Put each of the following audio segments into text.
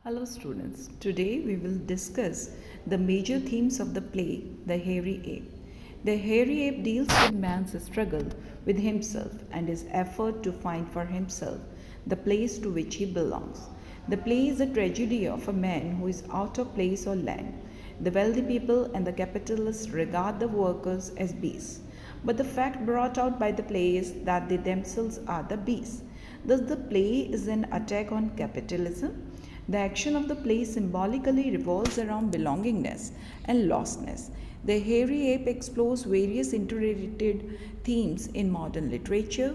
Hello students, today we will discuss the major themes of the play The Hairy Ape. The Hairy Ape deals with man's struggle with himself and his effort to find for himself the place to which he belongs. The play is a tragedy of a man who is out of place or land. The wealthy people and the capitalists regard the workers as beasts. But the fact brought out by the play is that they themselves are the beasts. Thus, the play is an attack on capitalism. The action of the play symbolically revolves around belongingness and lostness. The Hairy Ape explores various interrelated themes in modern literature: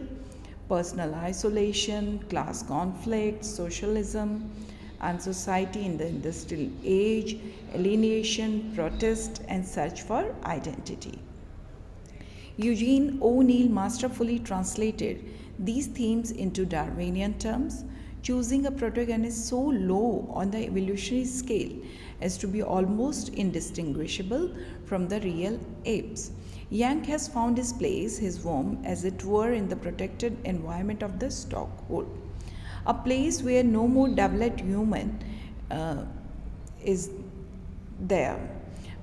personal isolation, class conflict, socialism, and society in the industrial age, alienation, protest, and search for identity. Eugene O'Neill masterfully translated these themes into Darwinian terms, choosing a protagonist so low on the evolutionary scale as to be almost indistinguishable from the real apes. Yank has found his place, his home, as it were, in the protected environment of the stockhold, a place where no more developed human is there.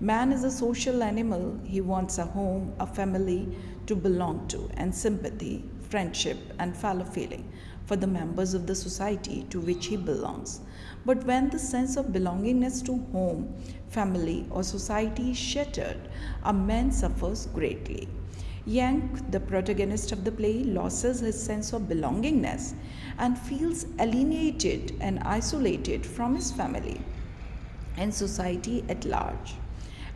Man is a social animal. He wants a home, a family to belong to, and sympathy, friendship, and fellow feeling for the members of the society to which he belongs. But when the sense of belongingness to home, family, or society is shattered, a man suffers greatly. Yank, the protagonist of the play, loses his sense of belongingness and feels alienated and isolated from his family and society at large.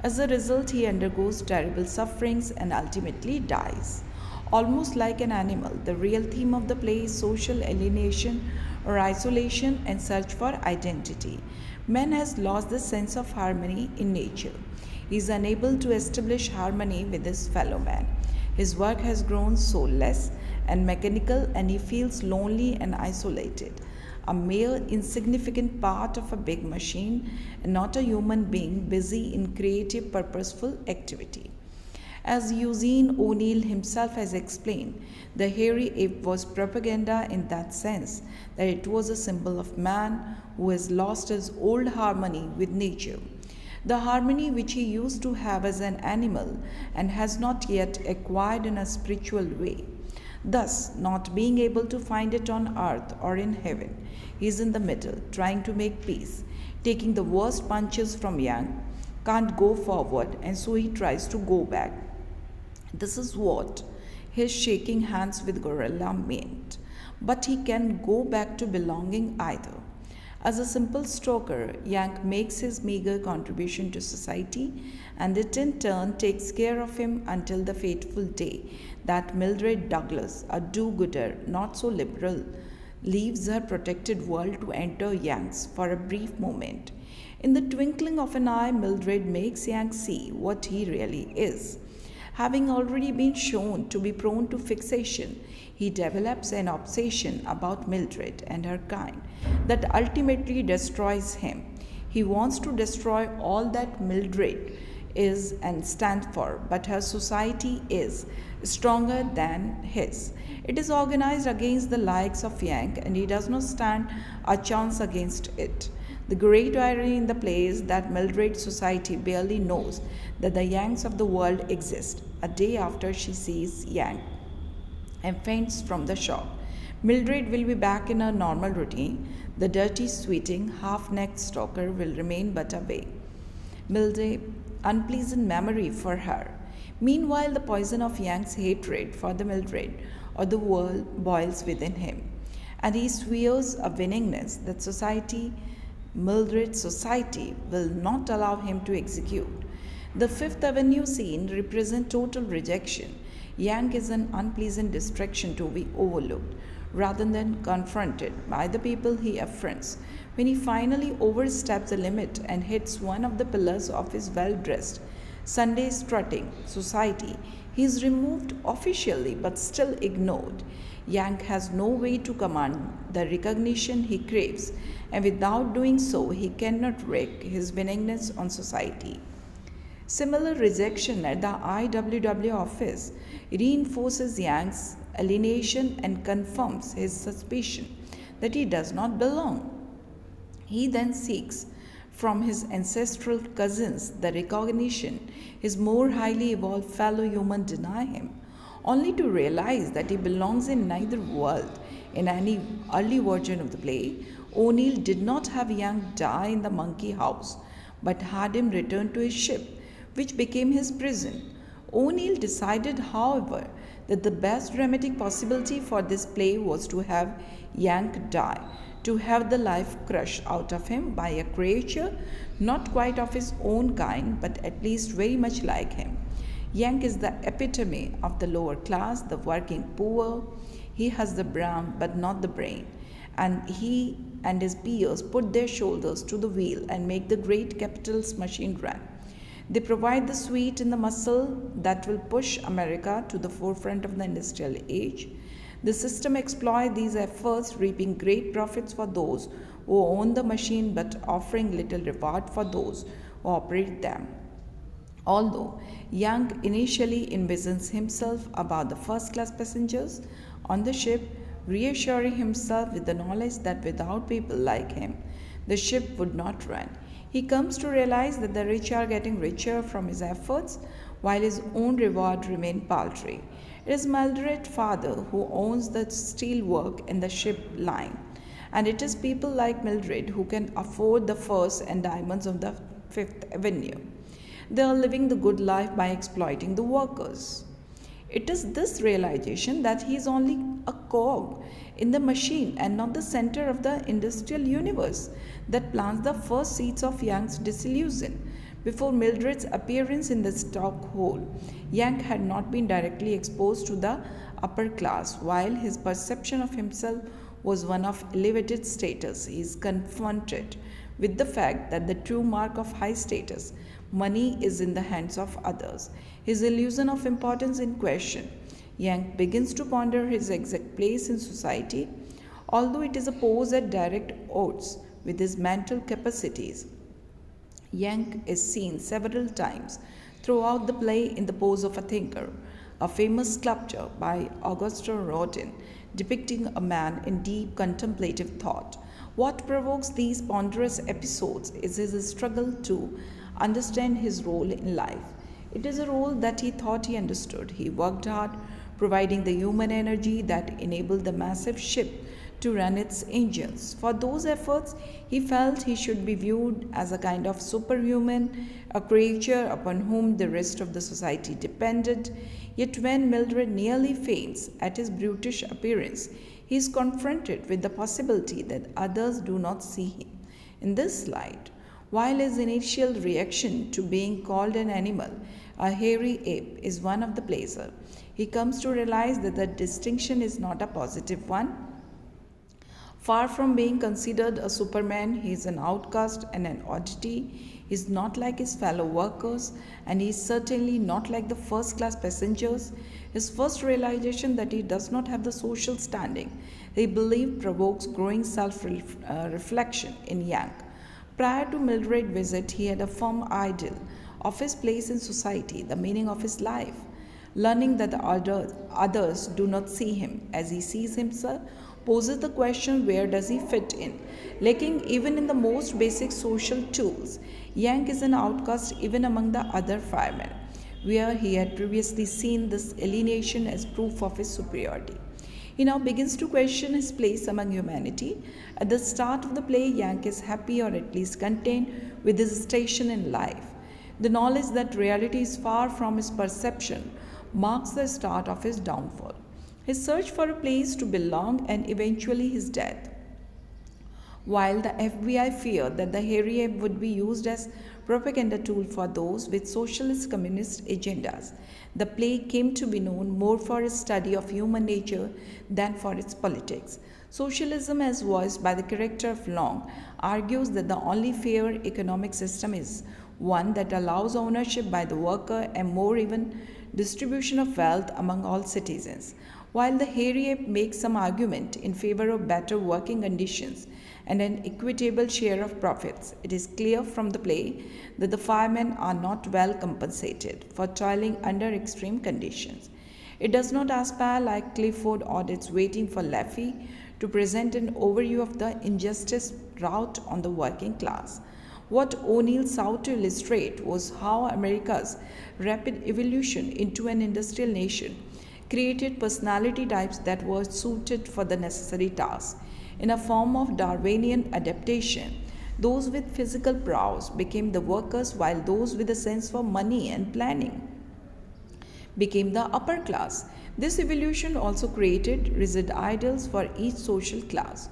As a result, he undergoes terrible sufferings and ultimately dies. Almost like an animal, the real theme of the play is social alienation or isolation and search for identity. Man has lost the sense of harmony in nature. He is unable to establish harmony with his fellow man. His work has grown soulless and mechanical, and he feels lonely and isolated, a mere insignificant part of a big machine and not a human being busy in creative, purposeful activity. As Eugene O'Neill himself has explained, the hairy ape was propaganda in that sense that it was a symbol of man who has lost his old harmony with nature, the harmony which he used to have as an animal and has not yet acquired in a spiritual way. Thus, not being able to find it on earth or in heaven, he is in the middle, trying to make peace, taking the worst punches from Yang, can't go forward, and so he tries to go back. This is what his shaking hands with gorilla meant. But he can go back to belonging either. As a simple stoker, Yank makes his meager contribution to society, and it in turn takes care of him until the fateful day that Mildred Douglas, a do-gooder, not so liberal, leaves her protected world to enter Yank's for a brief moment. In the twinkling of an eye, Mildred makes Yank see what he really is. Having already been shown to be prone to fixation, he develops an obsession about Mildred and her kind that ultimately destroys him. He wants to destroy all that Mildred is and stands for, but her society is stronger than his. It is organized against the likes of Yank, and he does not stand a chance against it. The great irony in the play is that Mildred's society barely knows that the Yanks of the world exist. A day after she sees Yank and faints from the shock, Mildred will be back in her normal routine. The dirty, sweating, half-necked stalker will remain but a vague, Mildred, unpleasant memory for her. Meanwhile, the poison of Yank's hatred for the Mildred or the world boils within him, and he swears a willingness that Mildred's society, will not allow him to execute. The Fifth Avenue scene represents total rejection. Yank is an unpleasant distraction to be overlooked rather than confronted by the people he affronts. When he finally oversteps the limit and hits one of the pillars of his well dressed, Sunday strutting society, he is removed officially but still ignored. Yank has no way to command the recognition he craves, and without doing so, he cannot wreak his willingness on society. Similar rejection at the IWW office reinforces Yank's alienation and confirms his suspicion that he does not belong. He then seeks from his ancestral cousins the recognition his more highly evolved fellow human deny him, only to realize that he belongs in neither world. In any early version of the play, O'Neill did not have Yang die in the monkey house, but had him return to his ship, which became his prison. O'Neill decided, however, that the best dramatic possibility for this play was to have Yank die, to have the life crushed out of him by a creature not quite of his own kind, but at least very much like him. Yank is the epitome of the lower class, the working poor. He has the brawn but not the brain, and he and his peers put their shoulders to the wheel and make the great capitalist machine run. They provide the sweat and the muscle that will push America to the forefront of the industrial age. The system exploits these efforts, reaping great profits for those who own the machine but offering little reward for those who operate them. Although Young initially envisions himself above the first class passengers on the ship, reassuring himself with the knowledge that without people like him, the ship would not run. He comes to realize that the rich are getting richer from his efforts while his own reward remains paltry. It is Mildred's father who owns the steel work and the ship line, and it is people like Mildred who can afford the furs and diamonds of the Fifth Avenue. They are living the good life by exploiting the workers. It is this realization that he is only a cog in the machine and not the center of the industrial universe that plants the first seeds of Young's disillusion. Before Mildred's appearance in the stockhole, Young had not been directly exposed to the upper class, while his perception of himself was one of elevated status. He is confronted with the fact that the true mark of high status, money, is in the hands of others. His illusion of importance in question. Young begins to ponder his exact place in society, although it is a pose at direct odds with his mental capacities. Young is seen several times throughout the play in the pose of a thinker, a famous sculpture by Auguste Rodin depicting a man in deep contemplative thought. What provokes these ponderous episodes is his struggle to understand his role in life. It is a role that he thought he understood. He worked hard, providing the human energy that enabled the massive ship to run its engines. For those efforts, he felt he should be viewed as a kind of superhuman, a creature upon whom the rest of the society depended. Yet when Mildred nearly faints at his brutish appearance, he is confronted with the possibility that others do not see him in this light. While his initial reaction to being called an animal, a hairy ape, is one of the pleasure, he comes to realize that the distinction is not a positive one. Far from being considered a superman, he is an outcast and an oddity. He is not like his fellow workers, and he is certainly not like the first class passengers. His first realization that he does not have the social standing he believed provokes growing self reflection in Young. Prior to Mildred's visit, he had a firm ideal of his place in society, the meaning of his life. Learning that the others do not see him as he sees himself poses the question, where does he fit in? Lacking even in the most basic social tools, Young is an outcast even among the other firemen, where he had previously seen this alienation as proof of his superiority. He now begins to question his place among humanity. At the start of the play, Young is happy or at least content with his station in life. The knowledge that reality is far from his perception marks the start of his downfall, his search for a place to belong, and eventually his death. While the FBI feared that the Hairy Ape would be used as propaganda tool for those with socialist communist agendas, the play came to be known more for its study of human nature than for its politics. Socialism, as voiced by the character of Long, argues that the only fair economic system is one that allows ownership by the worker and more even distribution of wealth among all citizens. While the Hairy Ape makes some argument in favor of better working conditions and an equitable share of profits, it is clear from the play that the firemen are not well compensated for toiling under extreme conditions. It does not aspire like Clifford audits waiting for Laffy to present an overview of the injustice rout on the working class. What O'Neill sought to illustrate was how America's rapid evolution into an industrial nation created personality types that were suited for the necessary tasks. In a form of Darwinian adaptation, those with physical prowess became the workers, while those with a sense for money and planning became the upper class. This evolution also created rigid ideals for each social class.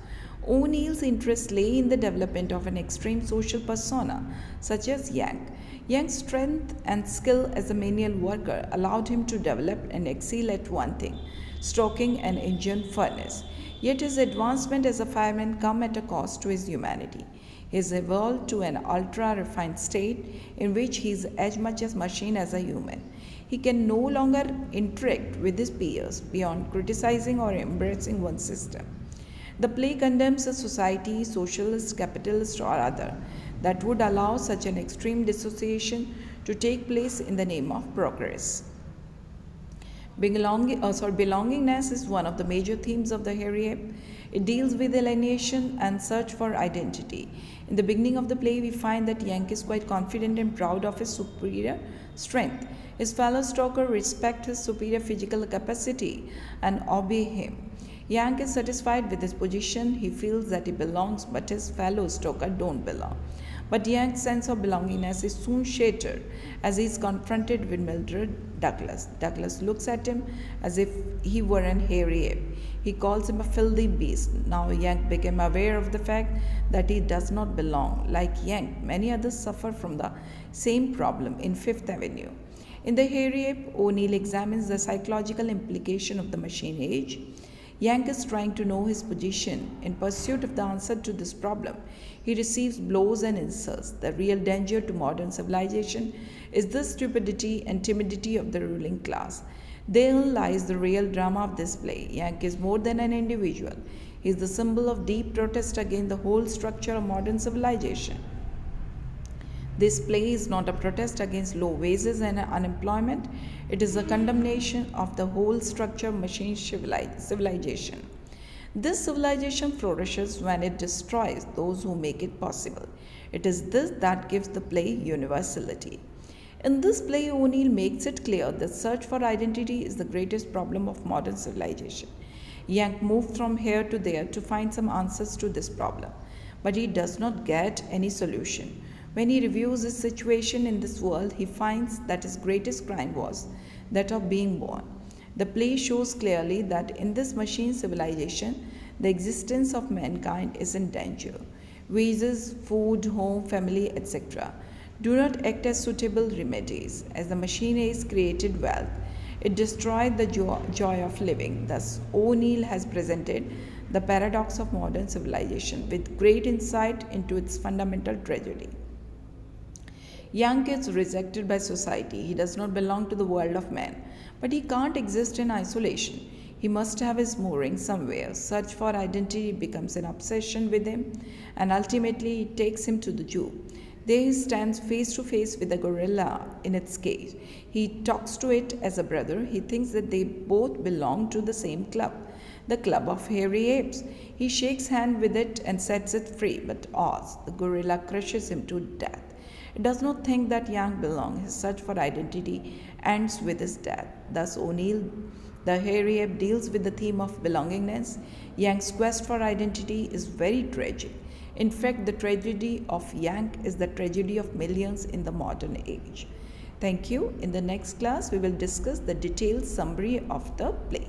O'Neill's interest lay in the development of an extreme social persona, such as Yank. Yank's strength and skill as a manual worker allowed him to develop and excel at one thing, stoking an engine furnace. Yet his advancement as a fireman came at a cost to his humanity. He has evolved to an ultra refined state in which he is as much a machine as a human. He can no longer interact with his peers beyond criticizing or embracing one system. The play condemns a society, socialist, capitalist, or other, that would allow such an extreme dissociation to take place in the name of progress. Belongingness is one of the major themes of the Hairy Ape. It deals with alienation and search for identity. In the beginning of the play, we find that Yank is quite confident and proud of his superior strength. His fellow stoker respect his superior physical capacity and obey him. Yank is satisfied with his position. He feels that he belongs, but his fellow stoker don't belong. But Yank's sense of belongingness is soon shattered as he is confronted with Mildred Douglas. Douglas looks at him as if he were an hairy ape. He calls him a filthy beast. Now Yank became aware of the fact that he does not belong. Like Yank, many others suffer from the same problem in Fifth Avenue. In The Hairy Ape, O'Neill examines the psychological implication of the machine age. Yank is trying to know his position. In pursuit of the answer to this problem, he receives blows and insults. The real danger to modern civilization is the stupidity and timidity of the ruling class. Therein lies the real drama of this play. Yank is more than an individual. He is the symbol of deep protest against the whole structure of modern civilization. This play is not a protest against low wages and unemployment. It is a condemnation of the whole structure of machine civilization. This civilization flourishes when it destroys those who make it possible. It is this that gives the play universality. In this play, O'Neill makes it clear that search for identity is the greatest problem of modern civilization. Yank moved from here to there to find some answers to this problem, but he does not get any solution. When he reviews his situation in this world, he finds that his greatest crime was that of being born. The play shows clearly that in this machine civilization, the existence of mankind is in danger. Wages, food, home, family, etc. do not act as suitable remedies. As the machine age created wealth, it destroyed the joy of living. Thus, O'Neill has presented the paradox of modern civilization with great insight into its fundamental tragedy. Yank is rejected by society. He does not belong to the world of men, but he can't exist in isolation. He must have his mooring somewhere. Search for identity becomes an obsession with him, and ultimately it takes him to the zoo. There he stands face to face with a gorilla in its cage. He talks to it as a brother. He thinks that they both belong to the same club, the club of hairy apes. He shakes hands with it and sets it free, but Oz, the gorilla, crushes him to death. It does not think that Yank belongs. His search for identity ends with his death. Thus, O'Neill, the Hairy Ape, deals with the theme of belongingness. Yank's quest for identity is very tragic. In fact, the tragedy of Yank is the tragedy of millions in the modern age. Thank you. In the next class, we will discuss the detailed summary of the play.